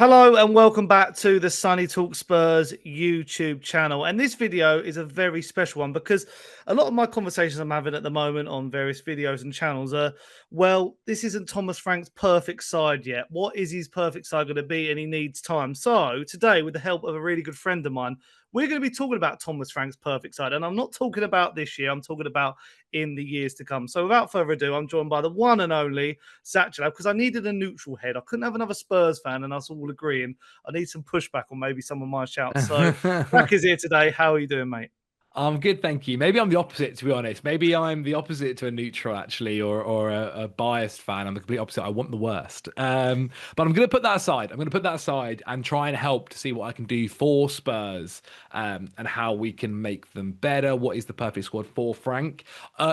Hello and welcome back to the Sunny Talk Spurs YouTube channel. And this video is a very special one because a lot of my conversations I'm having at the moment on various videos and channels are, well, this isn't Thomas Frank's perfect side yet. What is his perfect side going to be? And he needs time. So today, with the help of a really good friend of mine, we're going to be talking about Thomas Frank's perfect side. And I'm not talking about this year. I'm talking about in the years to come. So without further ado, I'm joined by the one and only Satchel, because I needed a neutral head. I couldn't have another Spurs fan and us all agreeing. I need some pushback on maybe some of my shouts. So Frank is here today. How are you doing, mate? I'm good, thank you. Maybe I'm the opposite, to be honest. Maybe I'm the opposite to a neutral, actually, or a biased fan. I'm the complete opposite. I want the worst. But I'm going to put that aside. I'm going to put that aside and try and help to see what I can do for Spurs and how we can make them better. What is the perfect squad for Frank?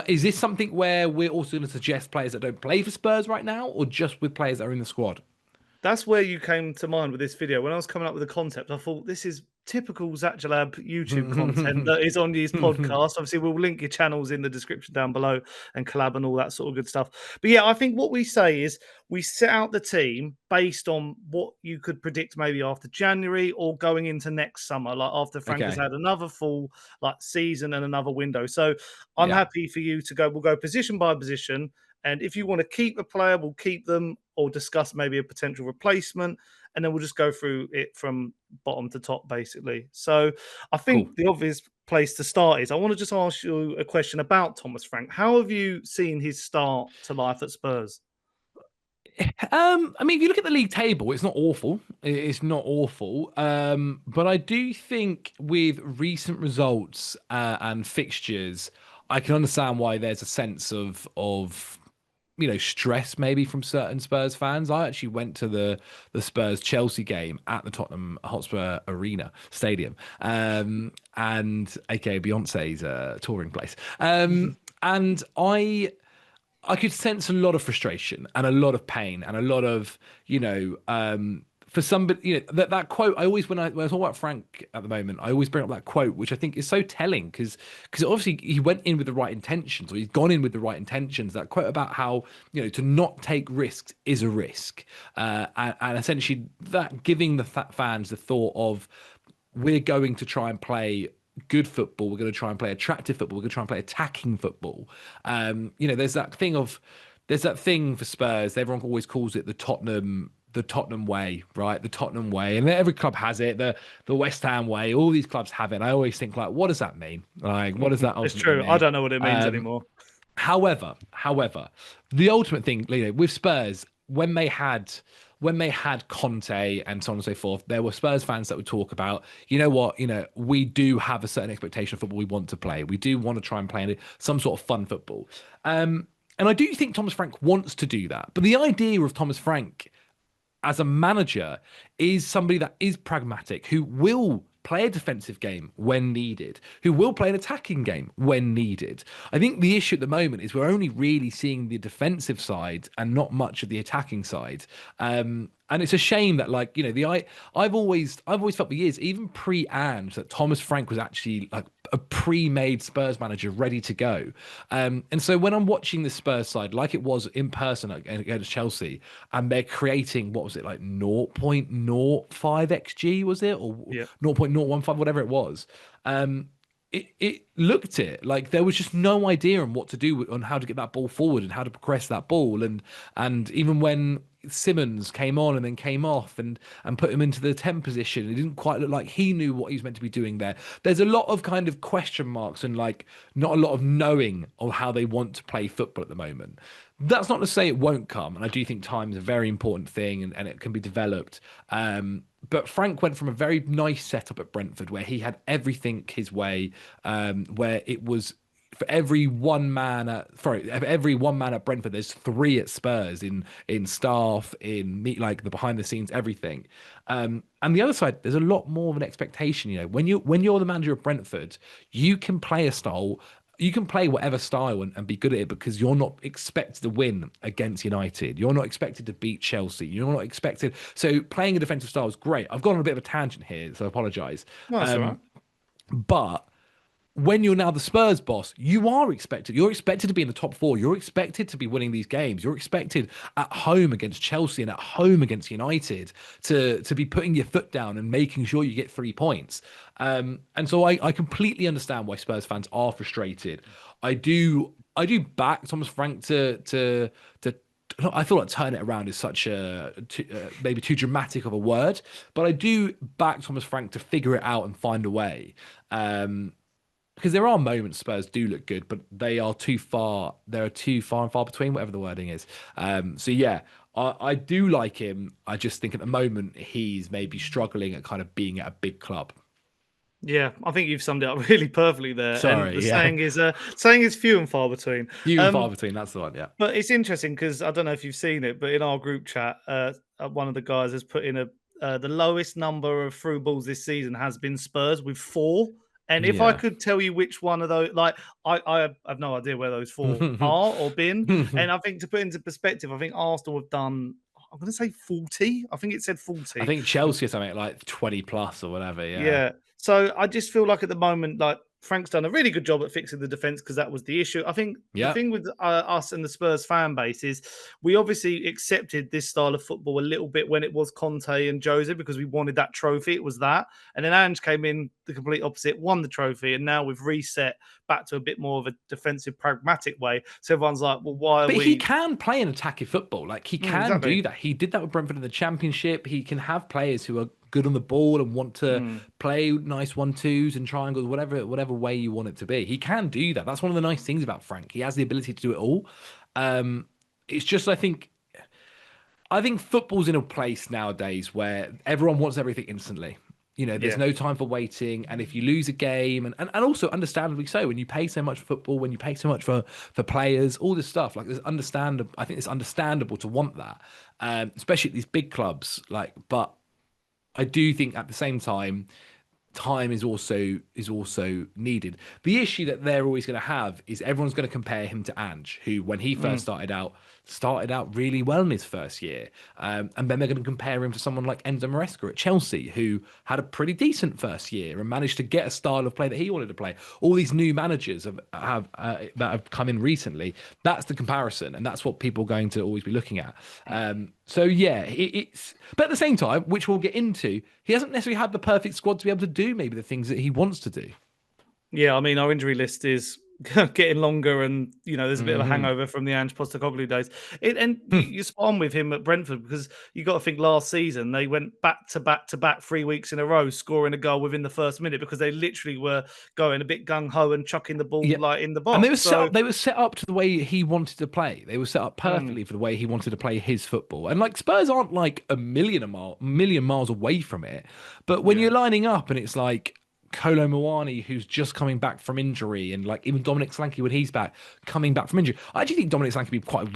Is this something where we're also going to suggest players that don't play for Spurs right now, or just with players that are in the squad? That's where you came to mind with this video. When I was coming up with the concept, I thought this is typical Zatchalab YouTube content that is on his podcast. Obviously, we'll link your channels in the description down below and collab and all that sort of good stuff. But yeah, I think what we say is we set out the team based on what you could predict maybe after January or going into next summer, like after Frank has Okay. had another full season and another window. So I'm Yeah. happy for you to go. We'll go position by position. And if you want to keep a player, we'll keep them or discuss maybe a potential replacement. And then we'll just go through it from bottom to top, basically. So I Cool. think the obvious place to start is I want to just ask you a question about Thomas Frank. How have you seen his start to life at Spurs? I mean, if you look at the league table, it's not awful. It's not awful. But I do think with recent results and fixtures, I can understand why there's a sense of stress maybe from certain Spurs fans. I actually went to the Spurs Chelsea game at the Tottenham Hotspur Arena Stadium, and aka Beyonce's touring place. And I could sense a lot of frustration and a lot of pain and a lot of, for somebody, that quote. I always, when I talk about Frank at the moment, I always bring up that quote, which I think is so telling because obviously he went in with the right intentions, or he's gone in with the right intentions. That quote about how to not take risks is a risk, and essentially that giving the fans the thought of we're going to try and play good football. We're going to try and play attractive football. We're going to try and play attacking football. There's that thing for Spurs. Everyone always calls it the Tottenham way, right? The Tottenham way, and every club has it. The West Ham way. All these clubs have it. And I always think, like, what does that mean? Like, what does that It's ultimately true. I mean? don't know what it means Um, anymore. however, the ultimate thing, with Spurs, when they had Conte and so on and so forth, there were Spurs fans that would talk about, you know what, we do have a certain expectation of football we want to play. We do want to try and play some sort of fun football. And I do think Thomas Frank wants to do that. But the idea of Thomas Frank as a manager is somebody that is pragmatic, who will play a defensive game when needed, who will play an attacking game when needed. I think the issue at the moment is we're only really seeing the defensive side and not much of the attacking side. And it's a shame that, I've always felt for years, even pre-Ange, that Thomas Frank was actually like a pre-made Spurs manager ready to go. And so when I'm watching the Spurs side, like it was in person against Chelsea, and they're creating, what was it, like 0.05 XG, was it? Or Yeah. 0.015, whatever it was. It looked it like there was just no idea on what to do on how to get that ball forward and how to progress that ball. And even when Simmons came on and then came off and put him into the 10 position, it didn't quite look like he knew what he was meant to be doing there. There's a lot of kind of question marks and like not a lot of knowing of how they want to play football at the moment. That's not to say it won't come, and I do think time is a very important thing, and it can be developed. But Frank went from a very nice setup at Brentford where he had everything his way, where it was for every one man at Brentford, there's three at Spurs in staff, in meet, like the behind the scenes, everything. And the other side, there's a lot more of an expectation. When you're the manager of Brentford, you can play a style. You can play whatever style and be good at it because you're not expected to win against United. You're not expected to beat Chelsea. You're not expected. So playing a defensive style is great. I've gone on a bit of a tangent here, so I apologise. No, that's all right. But when you're now the Spurs boss, you're expected to be in the top four. You're expected to be winning these games. You're expected at home against Chelsea and at home against United to be putting your foot down and making sure you get 3 points. And so I completely understand why Spurs fans are frustrated. I do back Thomas Frank to I feel like turn it around is such maybe too dramatic of a word, but I do back Thomas Frank to figure it out and find a way. Because there are moments Spurs do look good, but they are too far. They're too far and far between, whatever the wording is. So yeah, I do like him. I just think at the moment he's maybe struggling at kind of being at a big club. Yeah, I think you've summed it up really perfectly there. And Sorry, the yeah. saying is few and far between. Few and far between. That's the one. Yeah. But it's interesting because I don't know if you've seen it, but in our group chat, one of the guys has put in the lowest number of through balls this season has been Spurs with 4. And if I Yeah. could tell you which one of those, like I have no idea where those 4 are or been. And I think to put into perspective, I think Arsenal have done. I'm going to say 40. I think it said 40. I think Chelsea or something like 20 plus or whatever. Yeah. Yeah. So I just feel like at the moment, like Frank's done a really good job at fixing the defense because that was the issue. I think the Yeah. thing with us and the Spurs fan base is we obviously accepted this style of football a little bit when it was Conte and Jose because we wanted that trophy. It was that. And then Ange came in the complete opposite, won the trophy. And now we've reset back to a bit more of a defensive, pragmatic way. So everyone's like, well, why are But we? he can play an attacking football. Like he can exactly. do that. He did that with Brentford in the Championship. He can have players who are good on the ball and want to play nice 1-2s and triangles, whatever way you want it to be. He can do that. That's one of the nice things about Frank. He has the ability to do it all. It's just I think football's in a place nowadays where everyone wants everything instantly. You know, there's no time for waiting. And if you lose a game, and also understandably so, when you pay so much for football, when you pay so much for players, all this stuff, like there's understandable. I think it's understandable to want that, especially at these big clubs. Like, but I do think at the same time is also needed. The issue that they're always going to have is everyone's going to compare him to Ange, who when he first started out really well in his first year, and then they're going to compare him to someone like Enzo Maresca at Chelsea, who had a pretty decent first year and managed to get a style of play that he wanted to play. All these new managers that have come in recently. That's the comparison, and that's what people are going to always be looking at. So yeah, it's. But at the same time, which we'll get into, he hasn't necessarily had the perfect squad to be able to do maybe the things that he wants to do. Yeah, I mean, our injury list is getting longer, and there's a bit of a hangover from the Ange Postecoglou days. You're spot on with him at Brentford because you got to think last season they went back to back 3 weeks in a row, scoring a goal within the first minute because they literally were going a bit gung ho and chucking the ball like in the box. And they were set up to the way he wanted to play. They were set up perfectly for the way he wanted to play his football. And like Spurs aren't like a million miles away from it, but when you're lining up and it's like Kolo Muani, who's just coming back from injury, and like even Dominic Solanke when he's back, coming back from injury. I actually think Dominic Solanke would be quite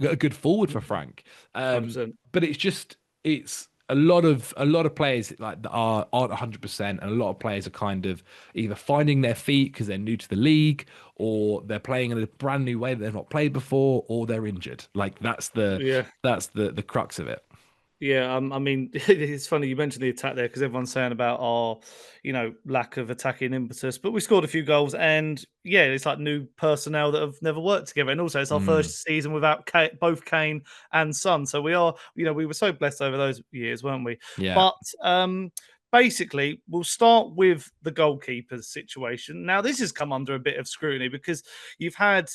a good forward for Frank. But it's a lot of players like that aren't 100%, and a lot of players are kind of either finding their feet because they're new to the league, or they're playing in a brand new way that they've not played before, or they're injured. Like that's the crux of it. Yeah, I mean, it's funny you mentioned the attack there because everyone's saying about our, lack of attacking impetus. But we scored a few goals, and it's like new personnel that have never worked together. And also, it's our first season without both Kane and Son. So we are, we were so blessed over those years, weren't we? Yeah. But basically, we'll start with the goalkeepers situation. Now, this has come under a bit of scrutiny because you've had,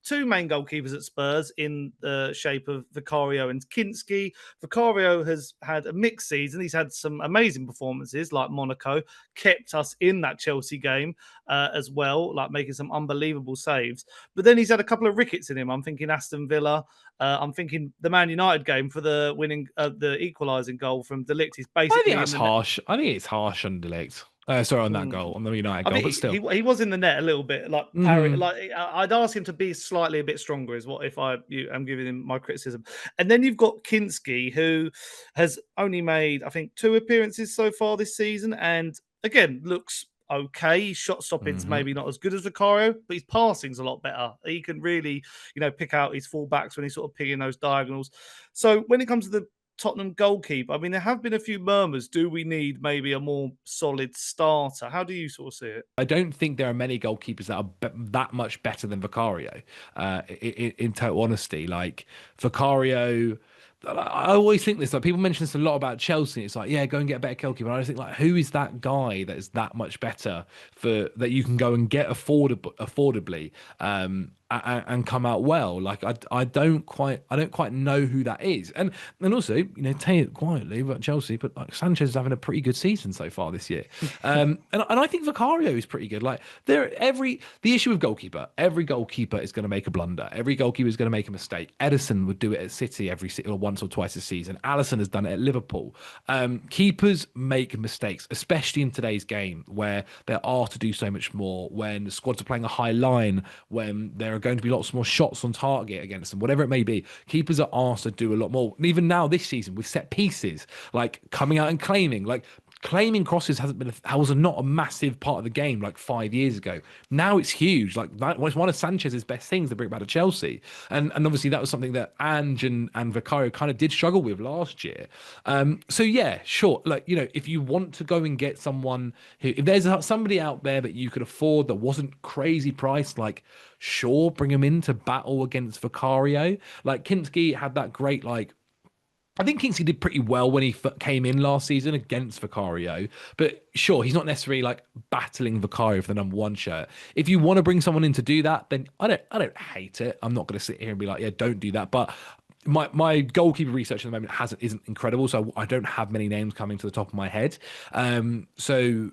two main goalkeepers at Spurs in the shape of Vicario and Kinsky. Vicario has had a mixed season. He's had some amazing performances like Monaco, kept us in that Chelsea game as well, like making some unbelievable saves. But then he's had a couple of rickets in him. I'm thinking Aston Villa. I'm thinking the Man United game for the winning, the equalising goal from De Ligt. He's basically. I think that's harsh. I think it's harsh on De Ligt. Sorry, on that goal, on the United goal, but still. He was in the net a little bit, like like I'd ask him to be slightly a bit stronger, is what if I'm giving him my criticism. And then you've got Kinsky, who has only made, I think, 2 appearances so far this season, and again looks okay. Shot stopping's maybe not as good as Vicario, but his passing's a lot better. He can really, pick out his fullbacks when he's sort of picking those diagonals. So when it comes to the Tottenham goalkeeper? I mean, there have been a few murmurs. Do we need maybe a more solid starter? How do you sort of see it? I don't think there are many goalkeepers that are that much better than Vicario. In total honesty, like Vicario, I always think this. Like people mention this a lot about Chelsea. It's like, yeah, go and get a better goalkeeper. I just think like, who is that guy that is that much better for that you can go and get affordably, and come out well? Like I don't quite know who that is. And also, you know, say it quietly about Chelsea, but like Sanchez is having a pretty good season so far this year. And I think Vicario is pretty good. Like the issue with goalkeeper, every goalkeeper is going to make a blunder. Every goalkeeper is going to make a mistake. Edison would do it at City once or twice a season. Alisson has done it at Liverpool. Keepers make mistakes, especially in today's game where they're asked to do so much more, when the squads are playing a high line, when there are going to be lots more shots on target against them, whatever it may be. Keepers are asked to do a lot more. And even now this season with set pieces, like coming out and claiming crosses was not a massive part of the game like 5 years ago. Now it's huge. Like that was one of Sanchez's best things to bring back to Chelsea, and obviously that was something that Ange and Vicario kind of did struggle with last year. So yeah, sure. Like, you know, if you want to go and get someone who, if there's somebody out there that you could afford that wasn't crazy priced, like sure, bring him in to battle against Vicario. Like Kinsky had that great I think Kinsky did pretty well when he came in last season against Vicario, but sure, he's not necessarily like battling Vicario for the #1 shirt. If you want to bring someone in to do that, then I don't hate it. I'm not going to sit here and be like, yeah, don't do that. But my goalkeeper research at the moment isn't incredible, so I don't have many names coming to the top of my head. So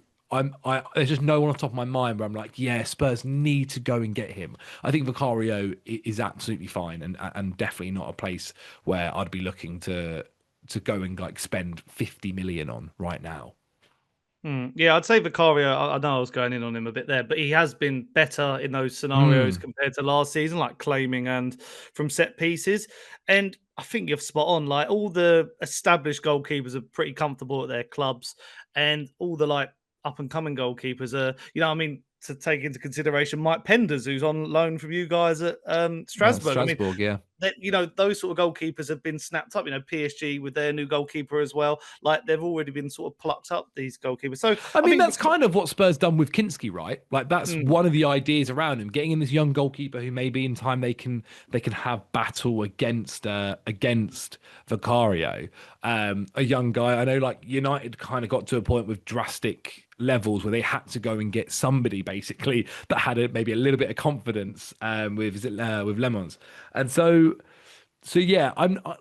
there's just no one off the top of my mind where I'm like, yeah, Spurs need to go and get him. I think Vicario is absolutely fine and definitely not a place where I'd be looking to go and like spend 50 million on right now. Yeah, I'd say Vicario. I know I was going in on him a bit there, but he has been better in those scenarios compared to last season, like claiming and from set pieces. And I think you're spot on. Like all the established goalkeepers are pretty comfortable at their clubs, and all the like up and coming goalkeepers are, you know, I mean, to take into consideration Mike Penders, who's on loan from you guys at Strasbourg. I mean, Yeah. that, you know, those sort of goalkeepers have been snapped up. You know, PSG with their new goalkeeper as well. Like they've already been sort of plucked up, these goalkeepers. So I mean, think that's kind of what Spurs done with Kinsky, right? Like that's one of the ideas around him, getting in this young goalkeeper who maybe in time they can have battle against Vicario, a young guy. I know, like United kind of got to a point with drastic levels where they had to go and get somebody basically that had maybe a little bit of confidence with Lemons, and so yeah,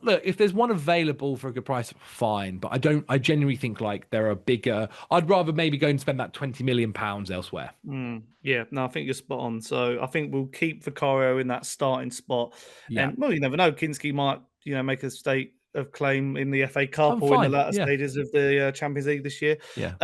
look, if there's one available for a good price, fine. But I genuinely think like there are bigger. I'd rather maybe go and spend that £20 million elsewhere. Yeah, no, I think you're spot on. So I think we'll keep Vicario in that starting spot. Yeah, And well, you never know. Kinsky might, you know, make a state of claim in the FA Cup I'm or in the fine. latter Yeah, stages of the Champions League this year. yeah,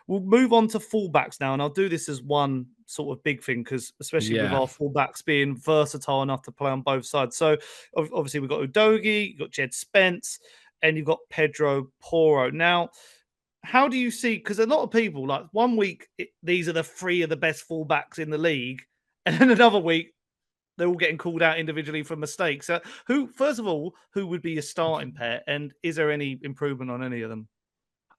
We'll move on to fullbacks now, and I'll do this as one sort of big thing because, especially with yeah. our fullbacks being versatile enough to play on both sides. So obviously we've got Udogie, you've got Djed Spence, and you've got Pedro Porro. Now, how do you see? Because a lot of people like one week these are the three of the best fullbacks in the league, and then another week they're all getting called out individually for mistakes. So, who, first of all, who would be your starting pair, and is there any improvement on any of them?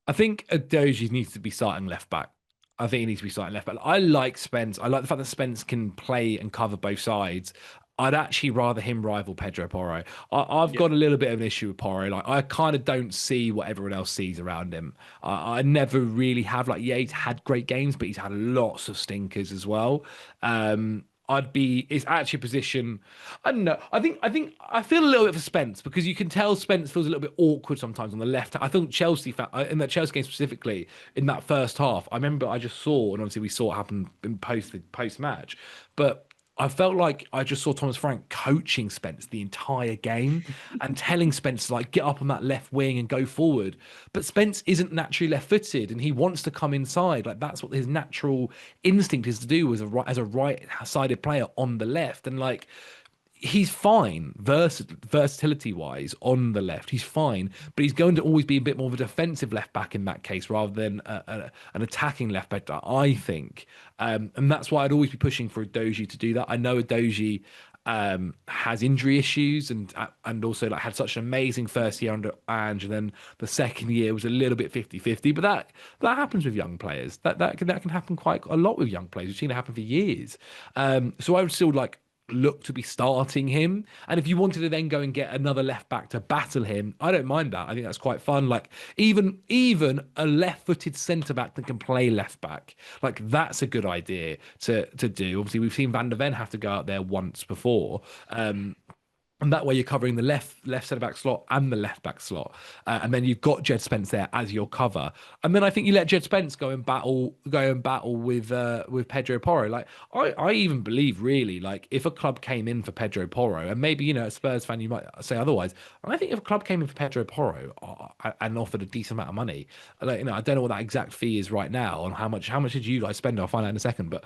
I think Udogie needs to be starting left back. I think he needs to be starting left back. I like Spence. I like the fact that Spence can play and cover both sides. I'd actually rather him rival Pedro Porro. I've got a little bit of an issue with Porro. Like I kind of don't see what everyone else sees around him. I never really have. Like, yeah, he's had great games, but he's had lots of stinkers as well. It's actually a position. I don't know. I feel a little bit for Spence because you can tell Spence feels a little bit awkward sometimes on the left. I think Chelsea, in that Chelsea game specifically, in that first half, I remember I just saw, and obviously we saw it happen in post match, but I felt like I just saw Thomas Frank coaching Spence the entire game and telling Spence to like get up on that left wing and go forward. But Spence isn't naturally left-footed and he wants to come inside. Like that's what his natural instinct is to do as a right-sided player on the left. And like he's fine versatility wise on the left. He's fine, but he's going to always be a bit more of a defensive left back in that case rather than an attacking left back, I think. And that's why I'd always be pushing for Udogie to do that. I know Udogie has injury issues and also like had such an amazing first year under Ange, and then the second year was a little bit 50-50. But that happens with young players. That can happen quite a lot with young players. We've seen it happen for years. So I would still like look to be starting him. And if you wanted to then go and get another left back to battle him, I don't mind that. I think that's quite fun. Like even a left-footed centre back that can play left back, like that's a good idea to do. Obviously, we've seen Van der Ven have to go out there once before. And that way you're covering the left centre back slot and the left back slot, and then you've got Djed Spence there as your cover. And then I think you let Djed Spence go and battle with Pedro Porro. Like I even believe really like if a club came in for Pedro Porro, and maybe a Spurs fan you might say otherwise. I think if a club came in for Pedro Porro and offered a decent amount of money, like I don't know what that exact fee is right now, and how much did you guys spend? I'll find out in a second, but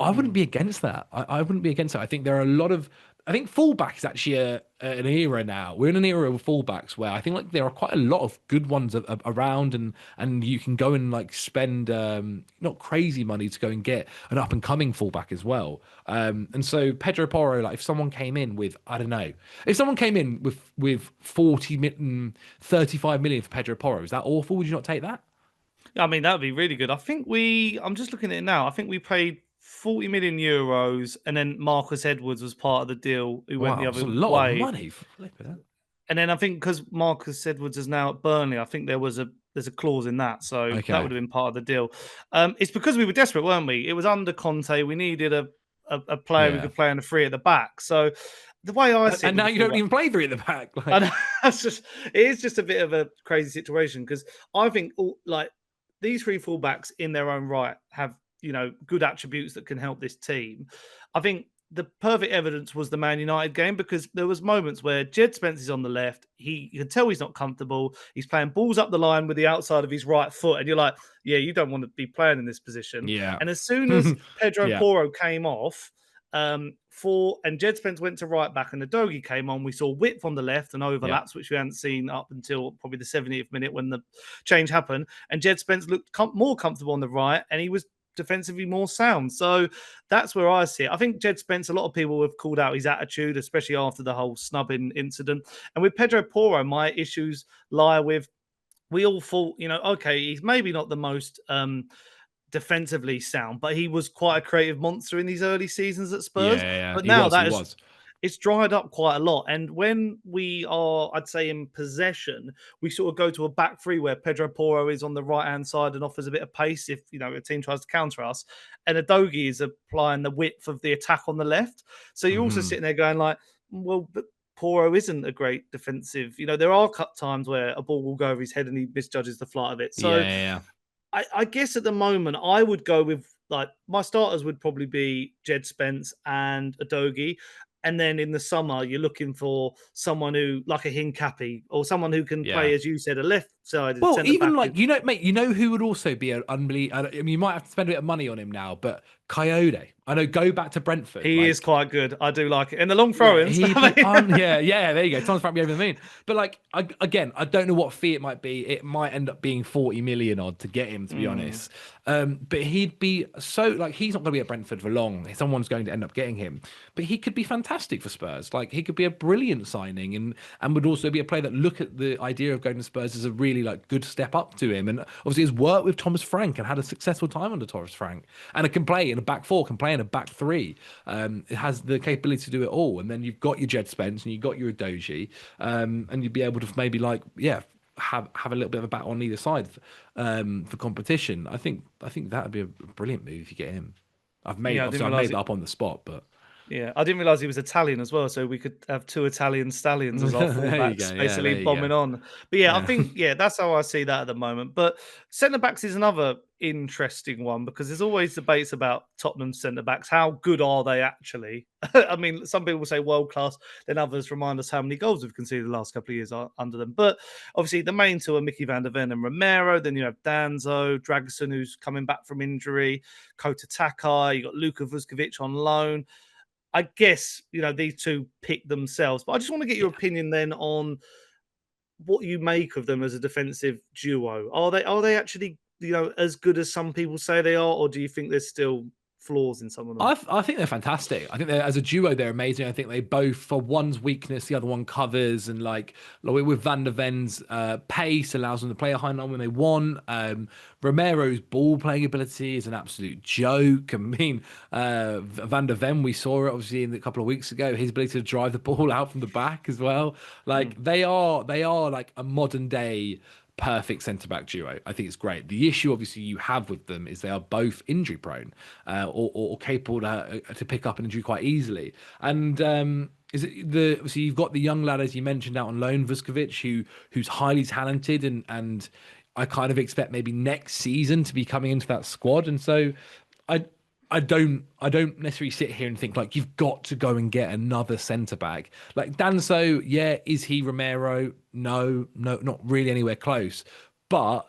I wouldn't be against that. I wouldn't be against it. I think there are a lot of. I think fullback is actually an era now. We're in an era of fullbacks where I think like there are quite a lot of good ones around, and you can go and like spend not crazy money to go and get an up and coming fullback as well. And so Pedro Porro, like if someone came in with if someone came in with 35 million for Pedro Porro, is that awful? Would you not take that? I mean, that would be really good. I'm just looking at it now. I think we paid 40 million euros, and then Marcus Edwards was part of the deal who went the Wow, it's other a lot of way. money. Flip it. And then I think because Marcus Edwards is now at Burnley, I think there's a clause in that, so that Okay. would have been part of the deal. It's because we were desperate, weren't we? It was under Conte. We needed a player who Yeah. could play on the free at the back. So the way I see it And with now the you don't fullback, even play three at the back. Like, and it is just a bit of a crazy situation because I think like these three fullbacks in their own right have good attributes that can help this team. I think the perfect evidence was the Man United game because there was moments where Djed Spence is on the left. You can tell he's not comfortable. He's playing balls up the line with the outside of his right foot, and you're like, yeah, you don't want to be playing in this position. yeah. And as soon as Pedro Yeah. Porro came off, and Djed Spence went to right back and Udogie came on, we saw width on the left and Yeah. overlaps, which we hadn't seen up until probably the 70th minute when the change happened. And Djed Spence looked more comfortable on the right, and he was defensively more sound. So that's where I see it. I think Djed Spence, a lot of people have called out his attitude, especially after the whole snubbing incident. And with Pedro Porro, my issues lie with we all thought, okay, he's maybe not the most defensively sound, but he was quite a creative monster in these early seasons at Yeah. Spurs. Yeah. But He now was. He that is was. it's dried up quite a lot. And when we are, I'd say, in possession, we sort of go to a back three where Pedro Porro is on the right hand side and offers a bit of pace if a team tries to counter us, and Udogie is applying the width of the attack on the left. So you're also Hmm. sitting there going like, well, but Porro isn't a great defensive. There are cut times where a ball will go over his head and he misjudges the flight of it. Yeah. So Yeah. I guess at the moment I would go with like my starters would probably be Djed Spence and Udogie. And then in the summer, you're looking for someone who, like a Hincapi, or someone who can Yeah. play, as you said, a left-sided Well, centre even back. like mate, who would also be an unbelievable. I mean, you might have to spend a bit of money on him now, but Coyote. I know. Go back to Brentford. He is Like, quite good. I do like it. And the long like throw-ins. he'd be yeah, there you go. Tom's probably over the moon. But like I don't know what fee it might be. It might end up being 40 million odd to get him, to be honest. But he'd be so like he's not going to be at Brentford for long. Someone's going to end up getting him. But he could be fantastic for Spurs. Like he could be a brilliant signing and would also be a player that look at the idea of going to Spurs as a really like good step up to him. And obviously has worked with Thomas Frank and had a successful time under Thomas Frank. And it can play in a back four, can play in a back three. It has the capability to do it all. And then you've got your Djed Spence and you've got your Udogie, and you'd be able to maybe have a little bit of a bat on either side for competition. I think that would be a brilliant move if you get him. I Obviously didn't I've realise made it. that up on the spot, but Yeah, I didn't realize he was Italian as well, so we could have two Italian stallions as our there you fullbacks, go. Yeah, basically there you go. bombing on. But yeah, I Yeah. think that's how I see that at the moment. But centre backs is another interesting one because there's always debates about Tottenham centre backs. How good are they actually? I mean, some people say world class, then others remind us how many goals we've conceded the last couple of years under them. But obviously, the main two are Micky van der Ven and Romero. Then you have Danso, Dragusin, who's coming back from injury, Kota Takai. You got Luka Vuskovic on loan. I guess, these two pick themselves, but I just want to get your Yeah. opinion then on what you make of them as a defensive duo. Are they actually, as good as some people say they are, or do you think there's still flaws in some of them. I think they're fantastic. I think they're, as a duo, they're amazing. I think they both, for one's weakness, the other one covers. And like with Van der Ven's pace allows them to play a high line when they want. Romero's ball playing ability is an absolute joke. I mean, Van der Ven, we saw it obviously in a couple of weeks ago. His ability to drive the ball out from the back as well. Like they are like a modern day perfect centre back duo. I think it's great. The issue, obviously, you have with them is they are both injury prone, or capable to pick up an injury quite easily. And is it obviously you've got the young lad, as you mentioned, out on loan, Vuskovic, who's highly talented, and I kind of expect maybe next season to be coming into that squad. And so I I don't necessarily sit here and think like you've got to go and get another centre back. Like Danso, yeah, is he Romero? No, not really anywhere close. But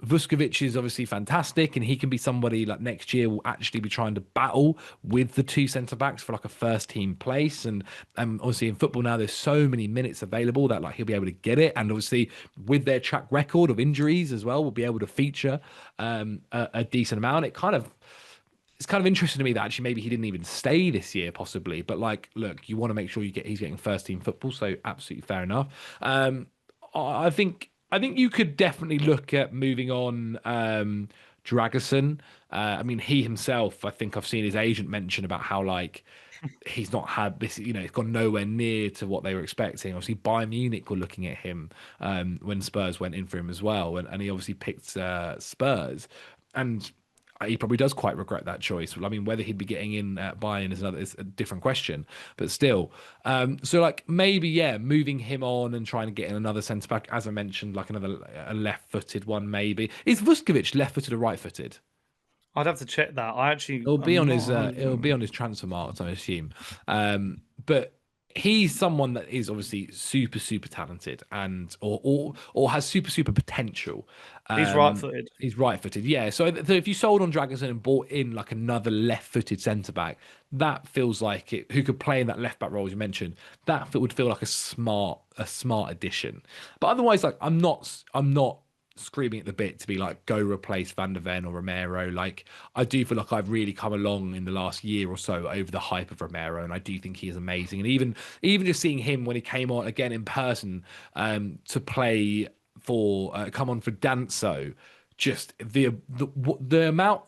Vuskovic is obviously fantastic, and he can be somebody like next year will actually be trying to battle with the two centre backs for like a first team place. And obviously in football now, there's so many minutes available that like he'll be able to get it. And obviously with their track record of injuries as well, will be able to feature a decent amount. It's kind of interesting to me that actually maybe he didn't even stay this year, possibly. But like, look, you want to make sure he's getting first team football, so absolutely fair enough. I think you could definitely look at moving on Dragusin. I mean, he himself, I think I've seen his agent mention about how like he's not had this, he's gone nowhere near to what they were expecting. Obviously, Bayern Munich were looking at him when Spurs went in for him as well, and he obviously picked Spurs, and he probably does quite regret that choice. I mean, whether he'd be getting in at Bayern is a different question, but still. So like maybe, yeah, moving him on and trying to get in another centre back, as I mentioned, like a left-footed one maybe. Is Vuskovic left-footed or right-footed? I'd have to check that. I actually, It'll be I'm on not. his it'll be on his transfer marks, I assume. But he's someone that is obviously super talented and or has super potential. He's right-footed. He's right-footed, yeah. So if you sold on Dragusin and bought in like another left-footed centre back, that feels like it. Who could play in that left back role as you mentioned? That would feel like a smart addition. But otherwise, like I'm not screaming at the bit to be like go replace Van der Ven or Romero. Like I do feel like I've really come along in the last year or so over the hype of Romero, and I do think he is amazing. And even just seeing him when he came on again in person to play for come on for Danso, just the amount,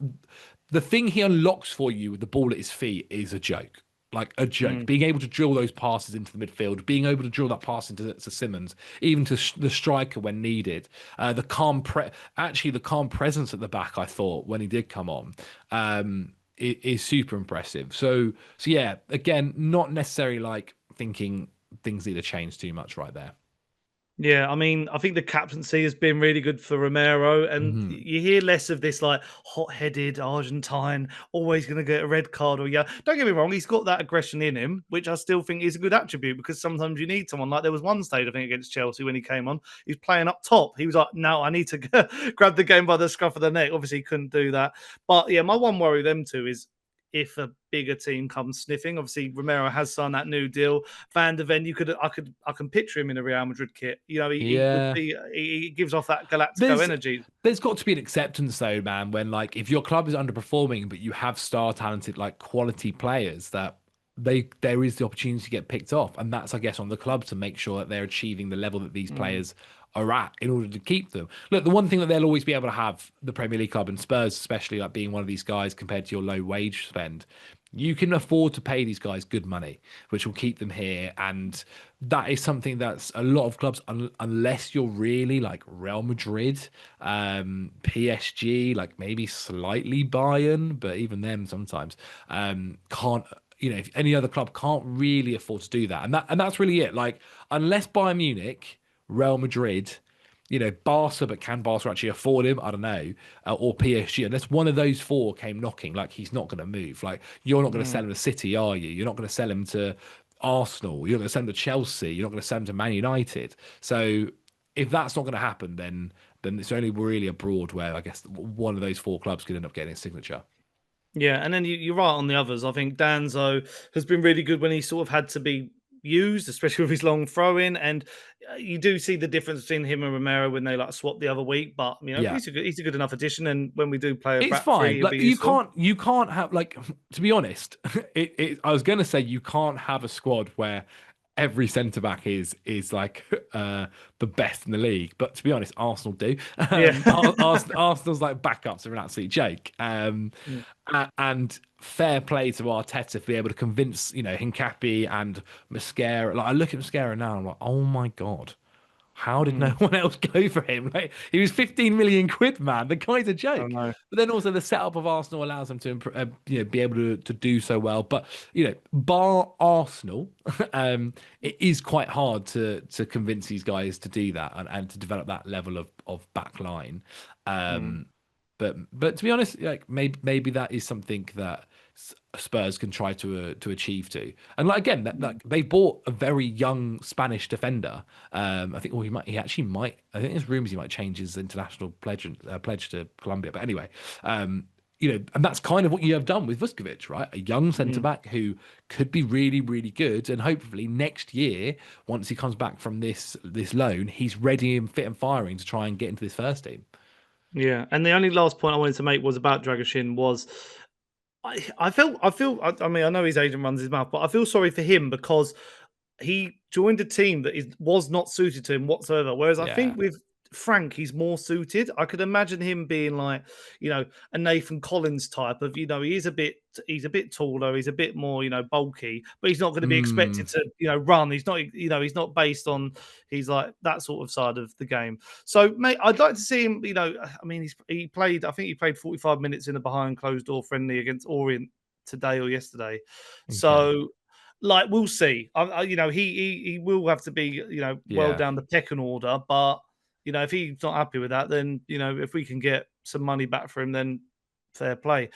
the thing he unlocks for you with the ball at his feet is a joke. Like a joke, being able to drill those passes into the midfield, being able to drill that pass into to Simmons, even to the striker when needed. The calm presence at the back, I thought when he did come on, is super impressive. So yeah, again, not necessarily like thinking things need to change too much right there. Yeah, I mean, I think the captaincy has been really good for Romero, and Mm-hmm. you hear less of this like hot-headed Argentine, always going to get a red card or yeah. Don't get me wrong, he's got that aggression in him, which I still think is a good attribute because sometimes you need someone. Like there was one stage I think against Chelsea when he came on, he's playing up top. He was like, "No, I need to grab the game by the scruff of the neck." Obviously, he couldn't do that, but yeah, my one worry with them two is if a bigger team comes sniffing. Obviously, Romero has signed that new deal. Van der Ven, I can picture him in a Real Madrid kit. He would Yeah. be. He gives off that Galactico energy. There's got to be an acceptance though, man, when like if your club is underperforming, but you have star talented like quality players that there is the opportunity to get picked off. And that's I guess on the club to make sure that they're achieving the level that these players are at in order to keep them. Look, the one thing that they'll always be able to have, the Premier League club and Spurs, especially like being one of these guys compared to your low wage spend, you can afford to pay these guys good money, which will keep them here. And that is something that's a lot of clubs, unless you're really like Real Madrid, PSG, like maybe slightly Bayern, but even them sometimes can't. If any other club can't really afford to do that, and that's really it. Like unless Bayern Munich, Real Madrid, Barca, but can Barca actually afford him? I don't know. Or PSG. Unless one of those four came knocking, like he's not going to move. Like you're not going to sell him to City, are you? You're not going to sell him to Arsenal. You're not going to sell him to Chelsea. You're not going to sell him to Man United. So if that's not going to happen, then it's only really abroad where I guess one of those four clubs could end up getting a signature. Yeah, and then you're right on the others. I think Danzo has been really good when he sort of had to be used, especially with his long throw-in. And you do see the difference between him and Romero when they like swap the other week. But Yeah. he's a good enough addition. And when we do play a It's back three, fine. he'll Like be useful. you can't have like to be honest, I was gonna say you can't have a squad where every centre back is like the best in the league. But to be honest, Arsenal do. Yeah. Arsenal's like backups are an absolute joke. Mm. And fair play to Arteta to be able to convince Hincapi and Mascara. Like I look at Mascara now, and I'm like, oh my god. How did no Mm. one else go for him? Like he was 15 million quid, man. The guy's a I joke. know. But then also the setup of Arsenal allows them to, be able to do so well. But bar Arsenal, it is quite hard to convince these guys to do that and to develop that level of back line. Mm. But to be honest, like maybe that is something that Spurs can try to achieve too. And like again, that they bought a very young Spanish defender. I think he actually might. I think there's rumours he might change his international pledge to Colombia. But anyway, and that's kind of what you have done with Vuskovic, right? A young centre back who could be really, really good, and hopefully next year, once he comes back from this loan, he's ready and fit and firing to try and get into this first team. Yeah, and the only last point I wanted to make was about Dragusin was I mean I know his agent runs his mouth, but I feel sorry for him because he joined a team that was not suited to him whatsoever. Whereas I Yeah. think with Frank, he's more suited. I could imagine him being like, a Nathan Collins type of, he's a bit taller, he's a bit more, bulky, but he's not going to be expected to, run. He's not, he's not based on, he's like that sort of side of the game. So, mate, I'd like to see him, I mean, he played, I think he played 45 minutes in a behind closed door friendly against Orient today or yesterday. Okay. So, like we'll see. He will have to be well Yeah. down the pecking order. But if he's not happy with that, then if we can get some money back for him, then fair play.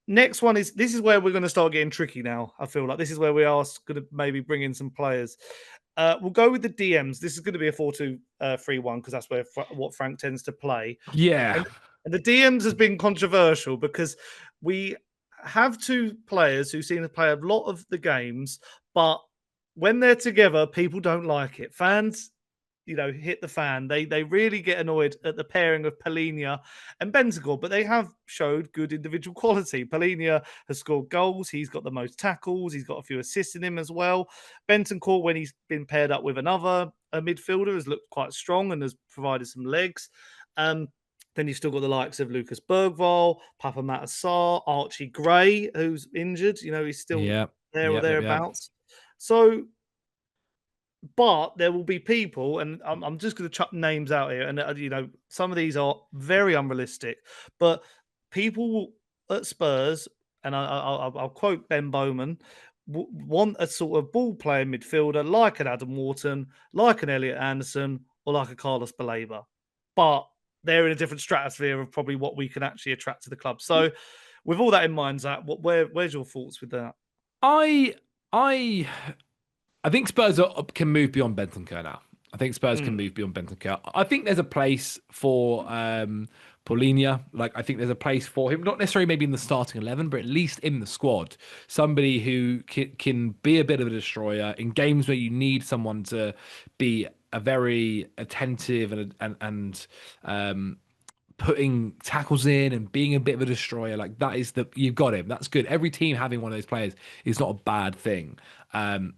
Next one is this is where we're going to start getting tricky now. I feel like this is where we are going to maybe bring in some players. We'll go with the DMs. This is going to be a 4-2-3-1 because that's what Frank tends to play. Yeah. And the DMs has been controversial because we have two players who seem to play a lot of the games, but when they're together, people don't like it. Fans, hit the fan. They really get annoyed at the pairing of Palhinha and Bentancur, but they have showed good individual quality. Palhinha has scored goals. He's got the most tackles. He's got a few assists in him as well. Bentancur, when he's been paired up with another midfielder, has looked quite strong and has provided some legs. Then you've still got the likes of Lucas Bergvall, Papa Matassar, Archie Gray, who's injured. He's still Yeah. there or Yep. Yep. Yep. thereabouts. So, but there will be people, and I'm just going to chuck names out here, and some of these are very unrealistic, but people at Spurs, and I'll quote Ben Bowman, want a sort of ball playing midfielder like an Adam Wharton, like an Elliot Anderson, or like a Carlos Baleba, but they're in a different stratosphere of probably what we can actually attract to the club. So, with all that in mind, Zach, where's your thoughts with that? I I I think Spurs can move beyond Bentancur now. I think Spurs can move beyond Bentancur. I think there's a place for Palhinha. Like I think there's a place for him, not necessarily maybe in the starting 11, but at least in the squad. Somebody who can be a bit of a destroyer in games where you need someone to be a very attentive and putting tackles in and being a bit of a destroyer. Like that is you've got him. That's good. Every team having one of those players is not a bad thing.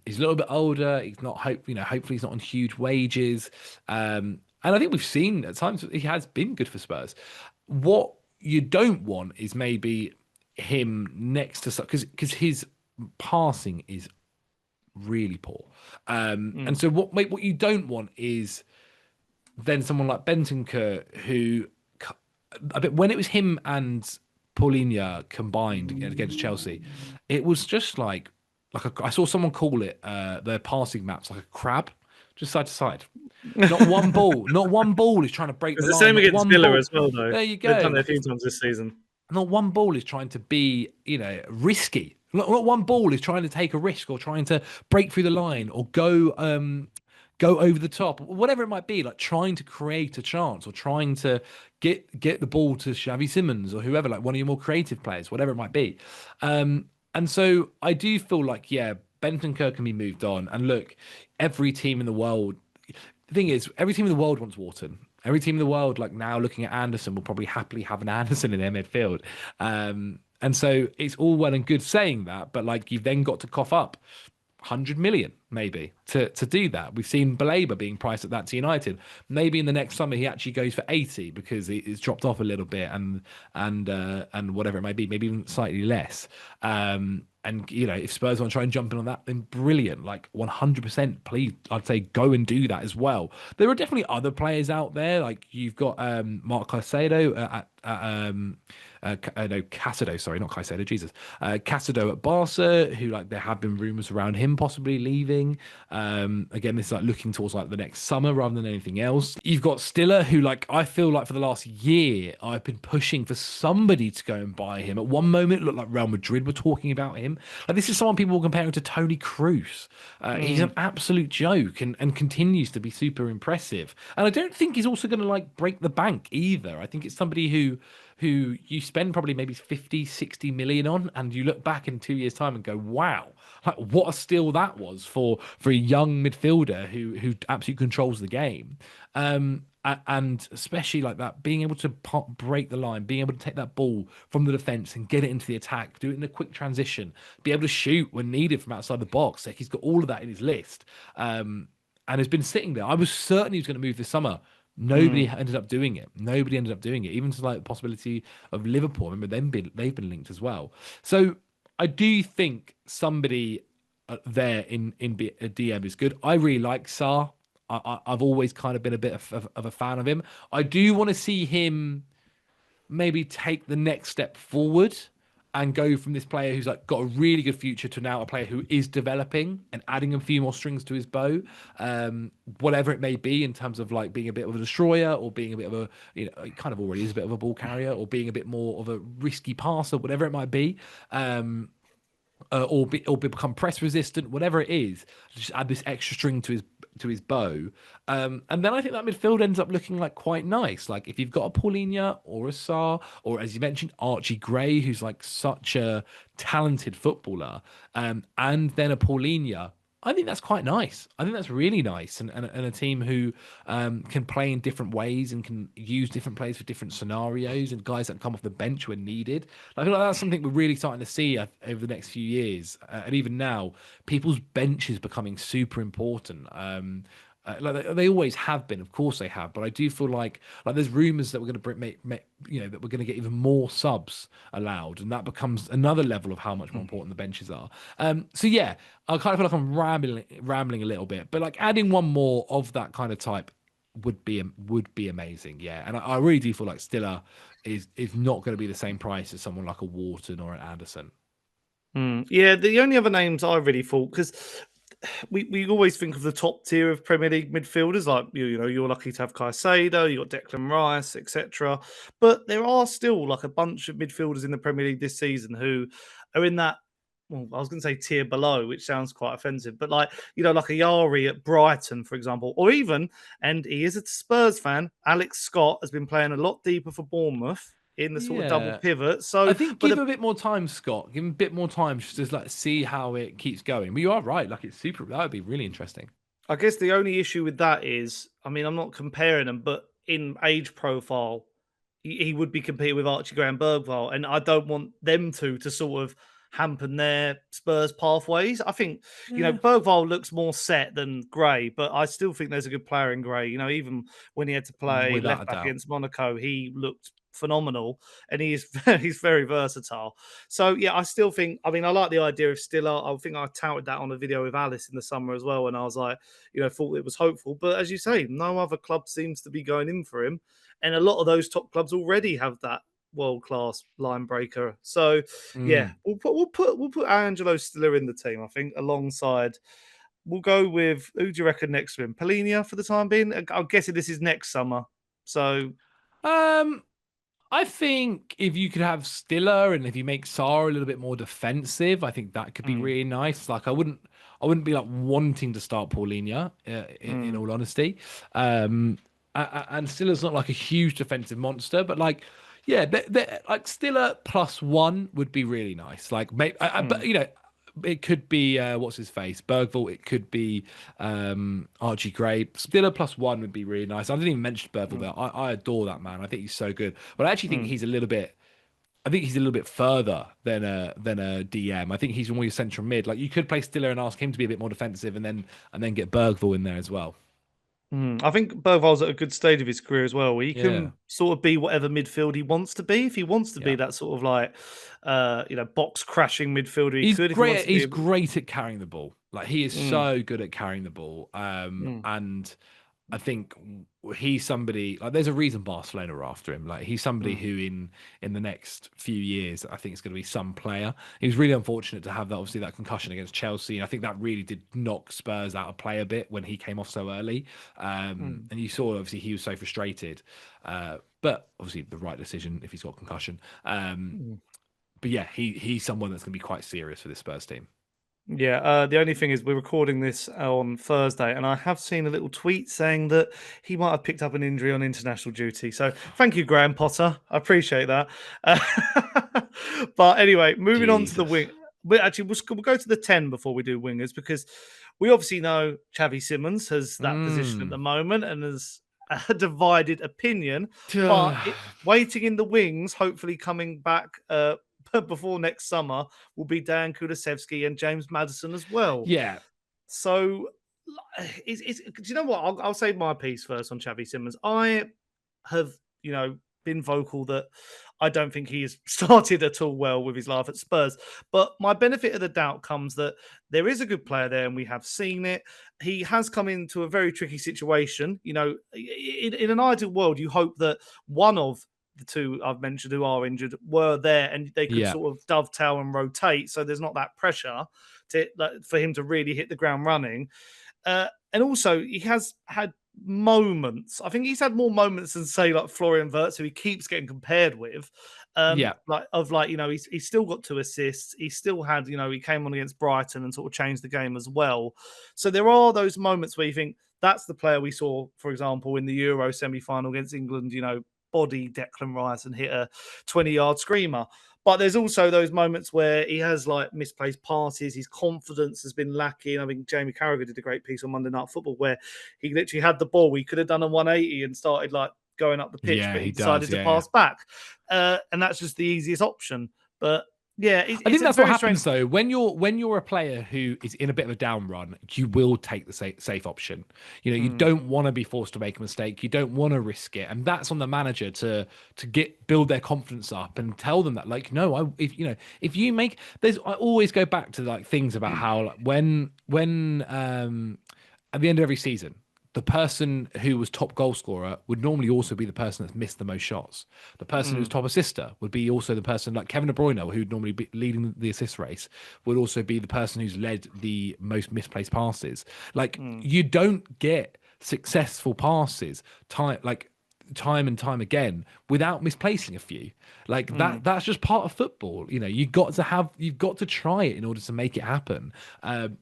He's a little bit older. He's not hopefully he's not on huge wages. And I think we've seen at times he has been good for Spurs. What you don't want is maybe him next to because his passing is really poor. And so what you don't want is then someone like Bentancur who when it was him and Palhinha combined against Chelsea, it was just like I saw someone call it their passing maps like a crab, just side to side. Not one ball. Not one ball is trying to break It's the the line. same Not against one Villa ball. as well, though. There you They've done go. it a few times this season. Not one ball is trying to be, risky. Not one ball is trying to take a risk or trying to break through the line or go over the top, whatever it might be, like trying to create a chance or trying to get the ball to Xavi Simons or whoever, like one of your more creative players, whatever it might be. And so I do feel like, yeah, Bentancur can be moved on. And look, every team in the world. The thing is, every team in the world wants Wharton. Every team in the world, like now looking at Anderson, will probably happily have an Anderson in their midfield. And so it's all well and good saying that, but like you've then got to cough up 100 million maybe to do that. We've seen Baleba being priced at that to United. Maybe in the next summer he actually goes for 80 because it's dropped off a little bit and whatever it might be, maybe even slightly less. And you know, if Spurs want to try and jump in on that, then brilliant. Like 100%, please, I'd say go and do that as well. There are definitely other players out there. Like you've got Mark Caicedo no, Casido, sorry, not Caicedo, Jesus. Casido at Barca, who like there have been rumours around him possibly leaving. Again, this is like looking towards like the next summer rather than anything else. You've got Stiller, who like I feel like for the last year I've been pushing for somebody to go and buy him. At one moment, it looked like Real Madrid were talking about him. Like this is someone people will compare him to Toni Kroos. He's an absolute joke and continues to be super impressive. And I don't think he's also going to like break the bank either. I think it's somebody who you spend probably maybe 50, 60 million on, and you look back in 2 years' time and go, wow, like what a steal that was for a young midfielder who absolutely controls the game. And especially like that, being able to break the line, being able to take that ball from the defense and get it into the attack, do it in a quick transition, be able to shoot when needed from outside the box. Like he's got all of that in his list, and has been sitting there. I was certain he was going to move this summer. Nobody ended up doing it. Nobody ended up doing it. Even to like the possibility of Liverpool. Remember, they've been linked as well. So I do think somebody there in DM is good. I really like Sarr. I've always kind of been a bit of a fan of him. I do want to see him maybe take the next step forward and go from this player who's like got a really good future to now a player who is developing and adding a few more strings to his bow, whatever it may be in terms of like being a bit of a destroyer or being a bit of a, you know, it kind of already is a bit of a ball carrier or being a bit more of a risky passer, whatever it might be. Or become press resistant, whatever it is, just add this extra string to his bow, and then I think that midfield ends up looking like quite nice. Like if you've got a Palhinha or a Sarr, or as you mentioned, Archie Gray, who's like such a talented footballer, and then a Palhinha. I think that's quite nice. I think that's really nice, and a team who can play in different ways and can use different players for different scenarios, and guys that can come off the bench when needed. I feel like that's something we're really starting to see over the next few years, and even now, people's bench is becoming super important. Like they always have been, of course they have, but I do feel like there's rumours that we're going to that we're going to get even more subs allowed, and that becomes another level of how much more important the benches are. So yeah, I kind of feel like I'm rambling a little bit, but like adding one more of that kind of type would be amazing. Yeah, and I really do feel like Stiller is not going to be the same price as someone like a Wharton or an Anderson. Yeah, the only other names I really thought, because we always think of the top tier of Premier League midfielders, like you know, you're lucky to have Caicedo, you got Declan Rice, etc. But there are still like a bunch of midfielders in the Premier League this season who are in that. Well, I was going to say tier below, which sounds quite offensive, but like you know, like a Yari at Brighton, for example, or even, and he is a Spurs fan. Alex Scott has been playing a lot deeper for Bournemouth in the sort of double Yeah. pivot. So, I think but give him a bit more time, Scott. Give him a bit more time just to like see how it keeps going. But you are right. Like it's super. That would be really interesting. I guess the only issue with that is, I mean, I'm not comparing them, but in age profile, he would be competing with Archie Graham Bergvall, and I don't want them to sort of hamper their Spurs pathways. I think, you know, Yeah. Bergvall looks more set than Gray, but I still think there's a good player in Gray. You know, even when he had to play Without a left back doubt. against Monaco, he looked phenomenal, and he's very versatile. So yeah, I still think. I mean, I like the idea of Stiller. I think I touted that on a video with Alice in the summer as well, and I was like, you know, thought it was hopeful. But as you say, no other club seems to be going in for him, and a lot of those top clubs already have that world class line breaker. So yeah, Mm. we'll put Angelo Stiller in the team. I think alongside. We'll go with who do you reckon next to him? Palhinha for the time being. I'm guessing this is next summer. So Um, I think if you could have Stiller and if you make Sarr a little bit more defensive, I think that could be mm, really nice. Like I wouldn't be like wanting to start Paulinho, in mm, all honesty. And Stiller's not like a huge defensive monster, but like, yeah, like Stiller plus one would be really nice. Like, but mm, you know, it could be what's his face, Bergvall. It could be Archie Gray. Still a +1 would be really nice. I didn't even mention Bergvall Mm, there. I adore that man. I think he's so good. But I actually think mm. he's a little bit. I think he's a little bit further than a DM. I think he's more your central mid. Like you could play Stiller and ask him to be a bit more defensive, and then get Bergvall in there as well. I think Boval's at a good stage of his career as well, where he Yeah, can sort of be whatever midfield he wants to be. If he wants to be yeah. that sort of like, box crashing midfielder, he He's could. If he wants great. to be, He's great at carrying the ball. Like he is mm, so good at carrying the ball. mm, And I think he's somebody like there's a reason Barcelona are after him. Like he's somebody mm, who in the next few years I think is going to be some player. He was really unfortunate to have that obviously that concussion against Chelsea, and I think that really did knock Spurs out of play a bit when he came off so early. mm, And you saw obviously he was so frustrated, but obviously the right decision if he's got concussion. mm. But yeah, he's someone that's going to be quite serious for this Spurs team. Yeah, the only thing is we're recording this on Thursday, and I have seen a little tweet saying that he might have picked up an injury on international duty. So thank you, Graham Potter. I appreciate that. Uh, but anyway, moving on to the Jesus. wing. We'll go to the 10 before we do wingers because we obviously know Xavi Simmons has that position at Mm. the moment and has a divided opinion. But waiting in the wings, hopefully coming back before next summer, will be Dan Kulusevski and James Maddison as well. Yeah. So, do you know what? I'll say my piece first on Xavi Simmons. I have, been vocal that I don't think he has started at all well with his life at Spurs. But my benefit of the doubt comes that there is a good player there, and we have seen it. He has come into a very tricky situation. In an ideal world, you hope that one of the two I've mentioned who are injured were there and they could Yeah. sort of dovetail and rotate. So there's not that pressure for him to really hit the ground running. And also, he has had moments. I think he's had more moments than say like Florian Wirtz, who he keeps getting compared with. Yeah. He's still got 2 assists. He still had he came on against Brighton and sort of changed the game as well. So there are those moments where you think that's the player we saw, for example, in the Euro semi-final against England. Body Declan Rice and hit a 20-yard screamer. But there's also those moments where he has like misplaced passes. His confidence has been lacking. I think Jamie Carragher did a great piece on Monday Night Football where he literally had the ball. He could have done a 180 and started like going up the pitch, Yeah, but he he does. decided to Yeah, yeah. pass back. And that's just the easiest option. But yeah, I it's think a that's what very strange. happens though. When you're a player who is in a bit of a down run, you will take the safe option. You Mm, don't want to be forced to make a mistake. You don't want to risk it, and that's on the manager to build their confidence up and tell them that like no, if you make I always go back to like things about how like, when at the end of every season, the person who was top goal scorer would normally also be the person that's missed the most shots. The person who's mm, top assister would be also the person like Kevin De Bruyne, who'd normally be leading the assist race, would also be the person who's led the most misplaced passes. Like mm, you don't get successful passes time and time again without misplacing a few. Like mm, that's just part of football. You've got to try it in order to make it happen.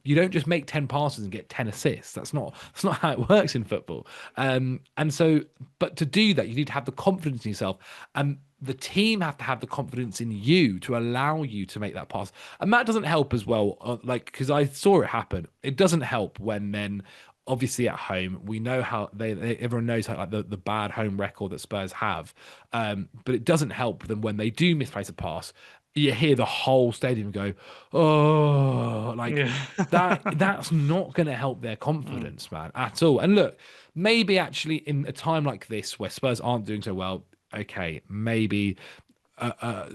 You don't just make 10 passes and get 10 assists. That's not how it works in football. And so, but to do that, you need to have the confidence in yourself, and the team have to have the confidence in you to allow you to make that pass. And that doesn't help as well. Because I saw it happen. It doesn't help when then obviously at home we know how everyone knows how like the bad home record that Spurs have, but it doesn't help them when they do misplace a pass. You hear the whole stadium go, oh, like yeah. that's not going to help their Mm, confidence, man, at all. And look, maybe actually in a time like this where Spurs aren't doing so well, okay, maybe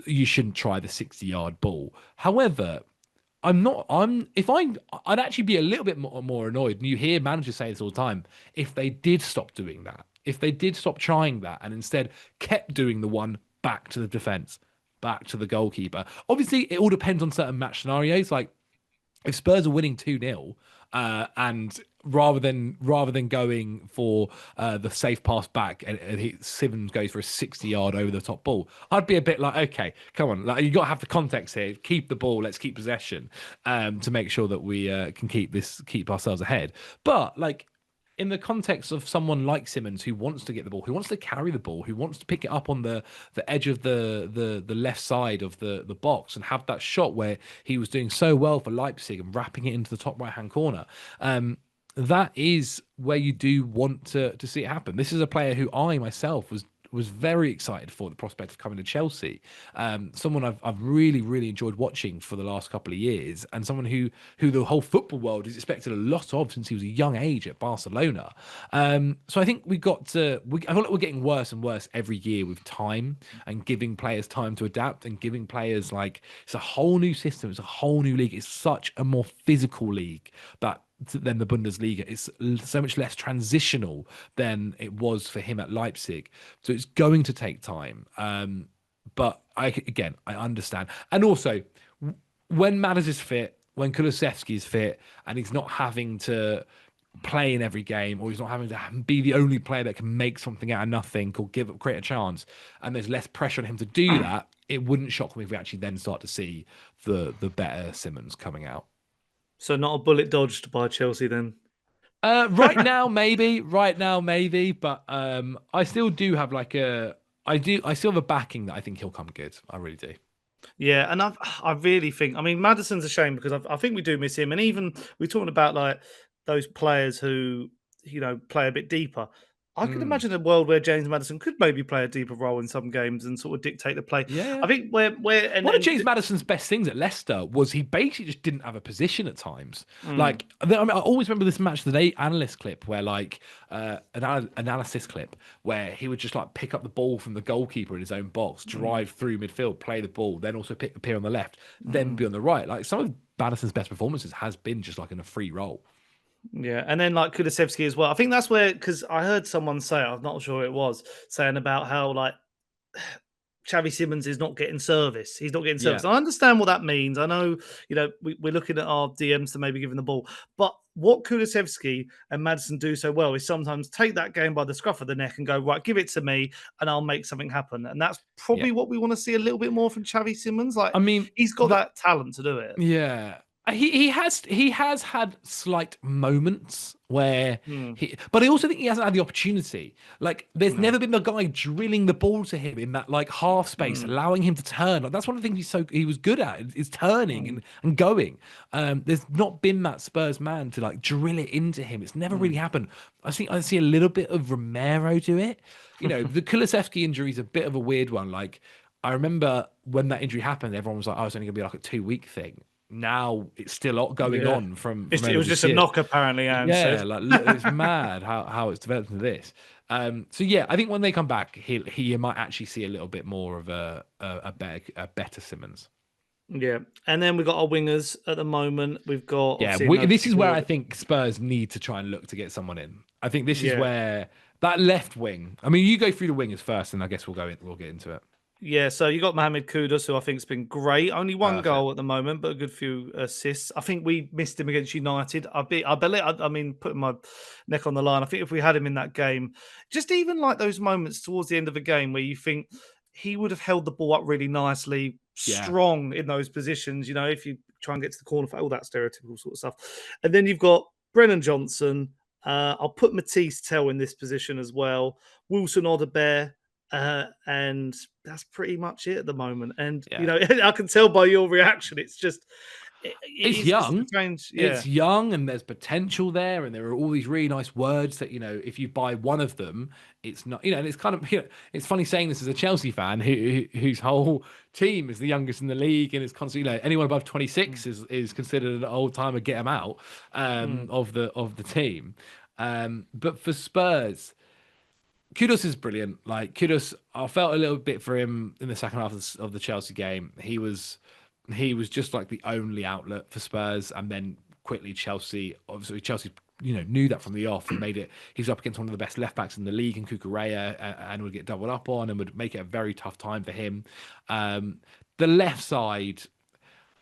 you shouldn't try the 60-yard ball. However, I'm not. I'd actually be a little bit more annoyed. And you hear managers say this all the time. If they did stop doing that, if they did stop trying that, and instead kept doing the one back to the defense, back to the goalkeeper. Obviously, it all depends on certain match scenarios. Like if Spurs are winning 2-0, and rather than going for the safe pass back and Simmons goes for a 60-yard over the top ball, I'd be a bit like, okay, come on, like you got to have the context here. Keep the ball, let's keep possession, to make sure that we can keep ourselves ahead. But like in the context of someone like Simmons who wants to get the ball, who wants to carry the ball, who wants to pick it up on the edge of the left side of the box and have that shot where he was doing so well for Leipzig and wrapping it into the top right hand corner. That is where you do want to see it happen. This is a player who I myself was very excited for the prospect of coming to Chelsea. Someone I've really enjoyed watching for the last couple of years, and someone who the whole football world has expected a lot of since he was a young age at Barcelona. So I think I feel like we're getting worse and worse every year with time and giving players time to adapt and giving players it's a whole new system, it's a whole new league, it's such a more physical league than the Bundesliga. It's so much less transitional than it was for him at Leipzig. So it's going to take time. But I understand. And also, when Madders is fit, when Kulusevski is fit, and he's not having to play in every game, or he's not having to be the only player that can make something out of nothing or create a chance, and there's less pressure on him to do that, it wouldn't shock me if we actually then start to see the better Simmons coming out. So not a bullet dodged by Chelsea then? Right now, maybe. But I still do have I still have a backing that I think he'll come good. I really do. Yeah, and I really think, I mean, Maddison's a shame because I think we do miss him, and even we're talking about like those players who play a bit deeper. I could imagine a world where James Maddison could maybe play a deeper role in some games and sort of dictate the play. Yeah. I think one of James Maddison's best things at Leicester was he basically just didn't have a position at times. Like, I always remember this match of the day analyst clip where analysis clip where he would just pick up the ball from the goalkeeper in his own box, drive through midfield, play the ball, then also appear on the left, then be on the right. Like, some of Maddison's best performances has been just in a free role. Yeah, and then Kulusevski as well. I think that's where, because I heard someone say, I'm not sure it was, saying about how Xavi Simmons is not getting service. He's not getting service. Yeah. I understand what that means. I know, we're looking at our DMs to maybe give him the ball. But what Kulusevski and Maddison do so well is sometimes take that game by the scruff of the neck and go, right, give it to me and I'll make something happen. And that's probably what we want to see a little bit more from Xavi Simmons. He's got that talent to do it. Yeah. He has had slight moments where but I also think he hasn't had the opportunity. There's never been the guy drilling the ball to him in that half space, allowing him to turn. That's one of the things he was good at is turning and going. There's not been that Spurs man to drill it into him. It's never really happened. I think I see a little bit of Romero do it. The Kulusevski injury is a bit of a weird one. I remember when that injury happened, everyone was like, "Oh, it's only gonna be a 2-week thing." Now it's still going on from it was just a knock, apparently. Said. It's mad how it's developed into this. So yeah, I think when they come back, he might actually see a little bit more of a better Simmons. Yeah, and then we've got our wingers at the moment. We've got this is where I think Spurs need to try and look to get someone in. I think this is where that left wing. I mean, you go through the wingers first, and I guess we'll get into it. Yeah, so you got Mohamed Kudus, who I think has been great. Only one goal at the moment, but a good few assists. I think we missed him against United. Putting my neck on the line, I think if we had him in that game, just even those moments towards the end of the game where you think he would have held the ball up really nicely, strong in those positions, if you try and get to the corner, all that stereotypical sort of stuff. And then you've got Brennan Johnson. I'll put Matisse Tell in this position as well. Wilson Odobert. And that's pretty much it at the moment. And I can tell by your reaction, it's just it's young. It's young, and there's potential there, and there are all these really nice words that if you buy one of them, it's not and it's kind of it's funny saying this as a Chelsea fan whose whole team is the youngest in the league, and it's constantly anyone above 26 is considered an old timer, get them out of the team. But for Spurs, Kudus is brilliant. Kudus, I felt a little bit for him in the second half of the Chelsea game. He was just the only outlet for Spurs, and then quickly Chelsea knew that from the off and made it. He was up against one of the best left backs in the league in Cucurella, and would get doubled up on and would make it a very tough time for him. The left side,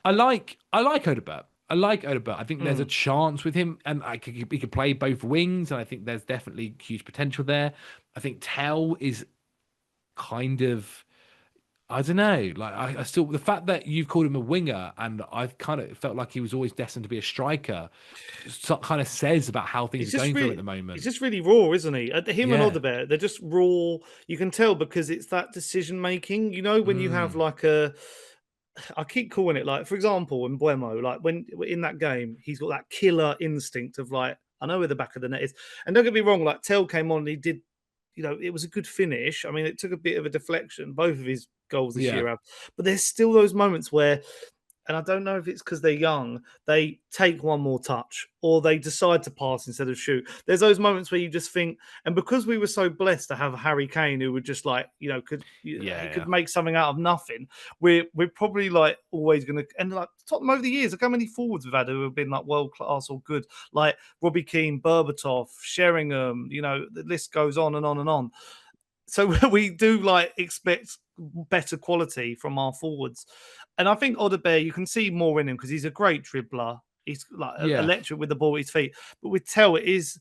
I like Odobert. I think there's a chance with him, and he could play both wings, and I think there's definitely huge potential there. I think Tell is kind of I don't know. Like I still the fact that you've called him a winger, and I've kind of felt like he was always destined to be a striker, kind of says about how things He's are just going for him at really the he's moment. just really raw, isn't he? Him and Yeah. Odebear, they're just raw. You can tell because it's that decision making. You know, when you have Mm. like a, I keep calling it like, for example, in Buemo, like when in that game, he's got that killer instinct of like, I know where the back of the net is. And don't get me wrong, like Tell came on and he did, it was a good finish. I mean, it took a bit of a deflection. Both of his goals this Yeah. year have, but there's still those moments where, and I don't know if it's because they're young, they take one more touch or they decide to pass instead of shoot. There's those moments where you just think, and because we were so blessed to have Harry Kane, who would just like, he Yeah. could make something out of nothing. We're probably like always going to, and like Tottenham over the years, look how many forwards we've had who have been like world class or good, like Robbie Keane, Berbatov, Sheringham. The list goes on and on and on. So we do like expect better quality from our forwards, and I think Odebear, you can see more in him because he's a great dribbler. He's like Yeah. electric with the ball at his feet, but with Tell it's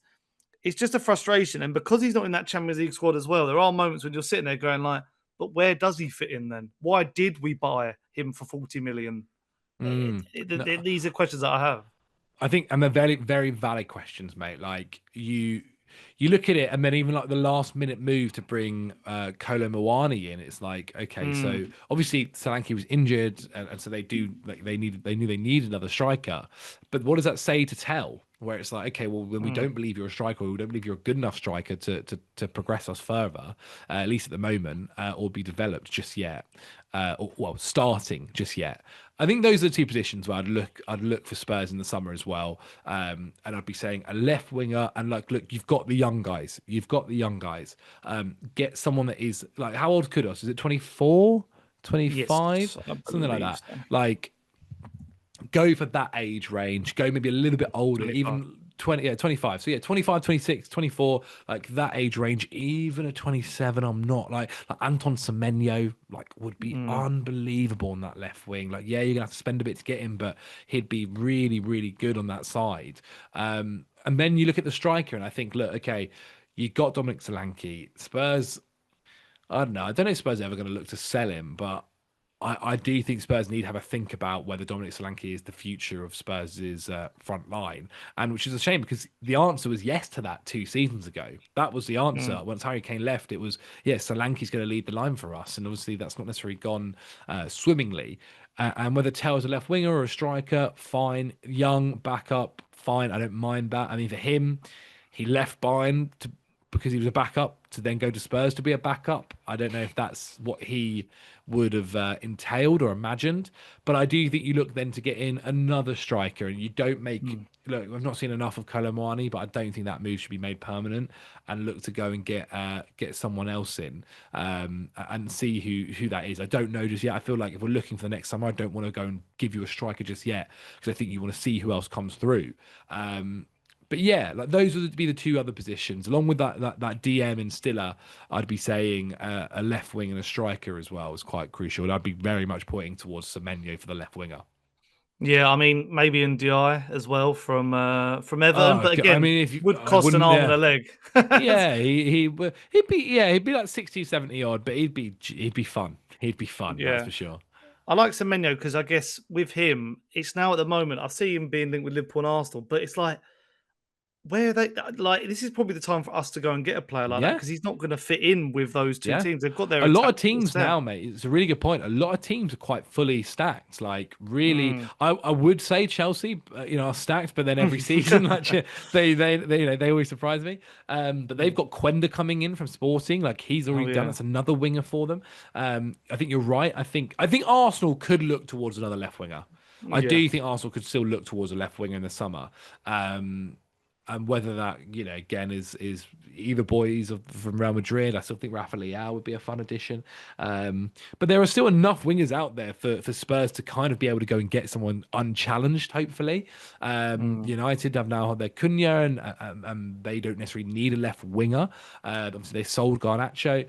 just a frustration, and because he's not in that Champions League squad as well, there are moments when you're sitting there going like, but where does he fit in then? Why did we buy him for 40 million? Mm. No, These are questions that I have. I think, and they're very, very valid questions, mate. Like you look at it, and then even like the last minute move to bring Kolo Muani in, it's like, okay, so Mm, obviously Solanke was injured, and so they do like they knew they needed another striker, but what does that say to Tell? Where it's like, okay, well, when we mm, don't believe you're a striker, or we don't believe you're a good enough striker to progress us further, at least at the moment, or be developed just yet, or well, starting just yet. I think those are the two positions where I'd look for Spurs in the summer as well. And I'd be saying a left winger, and like, look, you've got the young guys. You've got the young guys. Get someone that is like, how old Kudos? Is it 24, yes, 25, I something like believe that? so. Like, go for that age range, go maybe a little bit older, 25. even 20, yeah, 25. So yeah, 25, 26, 24, like that age range, even a 27. I'm not like Anton Semenyo, like would be Mm, unbelievable on that left wing. Like, yeah, you're gonna have to spend a bit to get him, but he'd be really, really good on that side. And then you look at the striker, and I think, look, okay, you got Dominic Solanke. Spurs, I don't know. I don't know if Spurs are ever going to look to sell him, but I do think Spurs need to have a think about whether Dominic Solanke is the future of Spurs' front line, and which is a shame because the answer was yes to that 2 seasons ago. That was the answer. mm. Once Harry Kane left, it was, yeah, Solanke's going to lead the line for us, and obviously that's not necessarily gone swimmingly. And whether Tell's a left winger or a striker, fine. Young backup, fine. I don't mind that. I mean, for him, he left Bayern because he was a backup to then go to Spurs to be a backup. I don't know if that's what he would have entailed or imagined, but I do think you look then to get in another striker, and you don't make. Mm. Look, I've not seen enough of Kolo Muani, but I don't think that move should be made permanent. And look to go and get someone else in, and see who that is. I don't know just yet. I feel like if we're looking for the next summer, I don't want to go and give you a striker just yet because I think you want to see who else comes through. But yeah, like those would be the two other positions, along with that DM and Stiller. I'd be saying a left wing and a striker as well is quite crucial. And I'd be very much pointing towards Semenyo for the left winger. Yeah, I mean, maybe in Di as well from Everton, Oh, but I again, mean, if you, would I cost an wouldn't, arm and yeah, a leg. yeah, he'd be like 60, 70 odd, but he'd be fun. He'd be fun, that's Yeah. for sure. I like Semenyo because I guess with him, it's now at the moment, I see him being linked with Liverpool and Arsenal, but it's like, where are they like this is probably the time for us to go and get a player like that Yeah. because he's not going to fit in with those two Yeah. teams. They've got their A lot attack of teams set. now, mate, it's a really good point. A lot of teams are quite fully stacked. Like, really, Mm. I would say Chelsea, are stacked, but then every season, like, they always surprise me. But they've got Quenda coming in from Sporting. Like, he's Oh already done. yeah, That's another winger for them. I think you're right. I think Arsenal could look towards another left winger. I yeah. do think Arsenal could still look towards a left winger in the summer. And whether that, again, is either boys from Real Madrid. I still think Rafa Leao would be a fun addition. But there are still enough wingers out there for Spurs to kind of be able to go and get someone unchallenged, hopefully. Mm. United have now had their Cunha, and they don't necessarily need a left winger. Obviously, they sold Garnacho.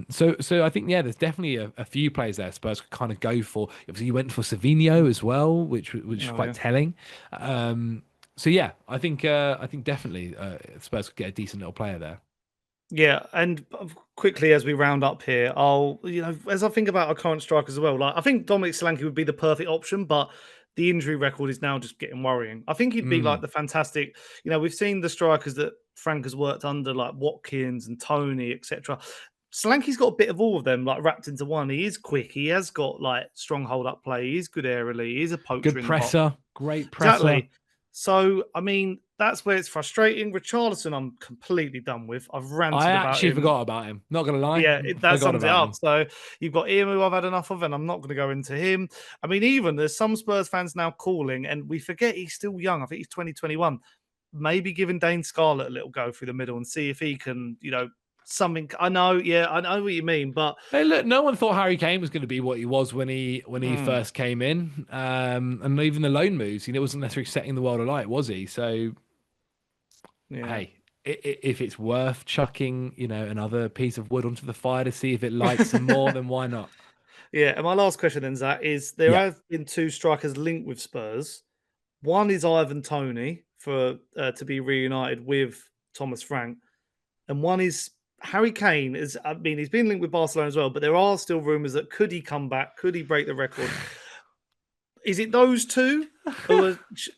So I think, yeah, there's definitely a few players there Spurs could kind of go for. Obviously, you went for Savinho as well, which is Oh quite yeah. telling. So yeah, I think definitely Spurs could get a decent little player there. Yeah, and quickly as we round up here, as I think about our current strikers as well, like I think Dominic Solanke would be the perfect option, but the injury record is now just getting worrying. I think he'd be like Mm. the fantastic, we've seen the strikers that Frank has worked under, like Watkins and Tony, etc. Solanke's got a bit of all of them, like wrapped into one. He is quick. He has got like strong hold up play. He is good aerially. He is a poacher Good in the box. presser, great presser. Exactly. So, I mean, that's where it's frustrating. Richarlison, I'm completely done with. I've I ranted about actually him. forgot about him. Not gonna lie, Yeah, that forgot sums it about up. him. So you've got Ian, who I've had enough of, and I'm not going to go into him. I mean, even there's some Spurs fans now calling, and we forget he's still young. I think he's 2021. Maybe giving Dane Scarlett a little go through the middle and see if he can, something. I know, yeah, I know what you mean, but Hey, look, no one thought Harry Kane was going to be what he was when he mm, first came in, and even the loan moves, wasn't necessarily setting the world alight, was he? So, yeah. hey, if it's worth chucking, another piece of wood onto the fire to see if it lights some more, then why not? Yeah, and my last question then, Zach, is there Yeah. have been two strikers linked with Spurs. One is Ivan Tony for to be reunited with Thomas Frank, and one is Harry Kane. I mean, he's been linked with Barcelona as well, but there are still rumours that could he come back? Could he break the record? Is it those two,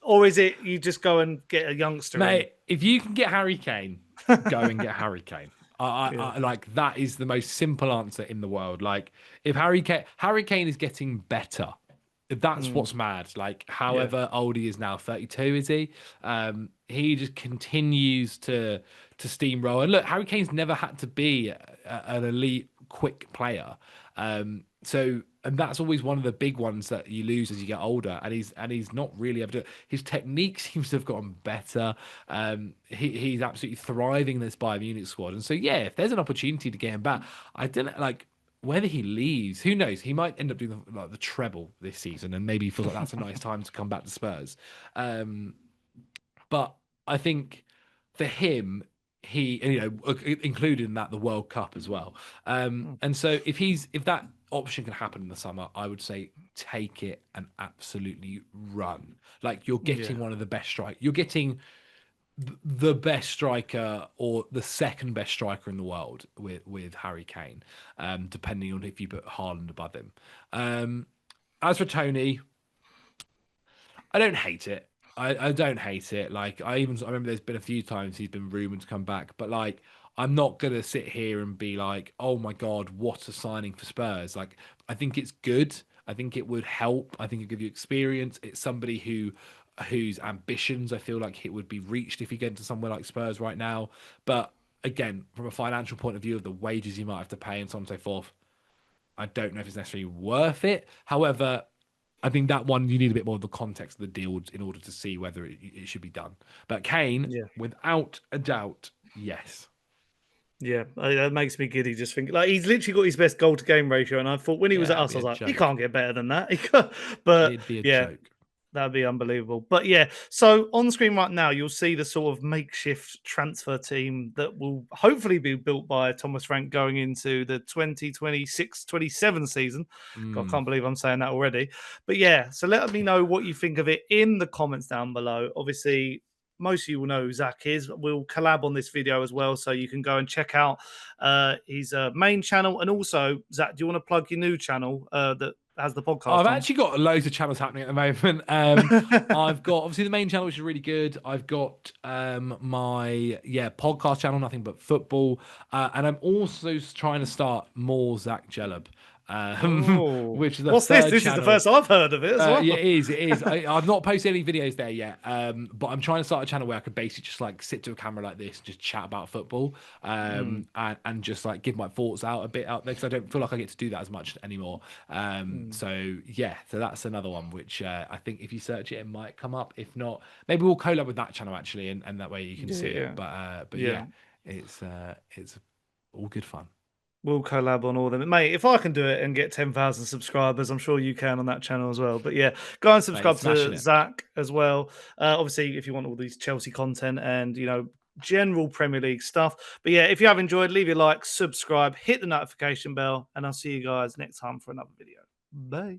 or is it you just go and get a youngster in? Mate, if you can get Harry Kane, go and get Harry Kane. Yeah. I like that is the most simple answer in the world. Like if Harry Kane is getting better, that's Mm, what's mad. Like yeah. however old he is now, 32 is he? He just continues to steamroll. And look, Harry Kane's never had to be an elite quick player. And that's always one of the big ones that you lose as you get older. And he's not really able to. His technique seems to have gotten better. He's absolutely thriving in this Bayern Munich squad. And so yeah, if there's an opportunity to get him back, I don't like whether he leaves. Who knows? He might end up doing the treble this season, and maybe he feels like that's a nice time to come back to Spurs. But I think for him, included in that the World Cup as well. Mm, And so if that option can happen in the summer, I would say take it and absolutely run. Like you're yeah. getting one of the best strike. You're getting the best striker or the second best striker in the world with Harry Kane, depending on if you put Haaland above him. As for Tony, I don't hate it. I don't hate it. Like I remember there's been a few times he's been rumored to come back, but like I'm not gonna sit here and be like, oh my god, what a signing for Spurs. Like I think it's good. I think it would help. I think it give you experience. It's somebody whose ambitions I feel like it would be reached if you get into somewhere like Spurs right now. But again, from a financial point of view of the wages you might have to pay and so on and so forth, I don't know if it's necessarily worth it. However, I think that one you need a bit more of the context of the deal in order to see whether it should be done. But Kane, Yeah. without a doubt, yes. Yeah, that makes me giddy just thinking. Like he's literally got his best goal to game ratio, and I thought when he was Yeah, at it'd us, be I a was like, he joke. can't get better than that. But It'd be a yeah, joke. that'd be unbelievable. But yeah, so on screen right now, you'll see the sort of makeshift transfer team that will hopefully be built by Thomas Frank going into the 2026-27 season. God, I Mm. can't believe I'm saying that already. But yeah, so let me know what you think of it in the comments down below. Obviously, most of you will know who Zach is. We'll collab on this video as well, so you can go and check out his main channel. And also, Zach, do you want to plug your new channel that has the I've podcast on? actually got loads of channels happening at the moment. I've got obviously the main channel, which is really good. I've got my podcast channel, nothing but football, and I'm also trying to start more Zach Jellab, Oh, which is the what's this? third This is the channel. first I've heard of it as Yeah, well. it is. It is. I've not posted any videos there yet, but I'm trying to start a channel where I could basically just like sit to a camera like this and just chat about football, Mm, and just like give my thoughts out a bit out there because I don't feel like I get to do that as much anymore. mm. So yeah, so that's another one which I think if you search it, it might come up. If not, maybe we'll collab with that channel actually, and that way you can see it. Yeah, But yeah. yeah, it's all good fun. We'll collab on all of them. Mate, if I can do it and get 10,000 subscribers, I'm sure you can on that channel as well. But yeah, go and Mate, subscribe smashing to it. Zach as well. Obviously, if you want all these Chelsea content and, general Premier League stuff. But yeah, if you have enjoyed, leave your like, subscribe, hit the notification bell, and I'll see you guys next time for another video. Bye.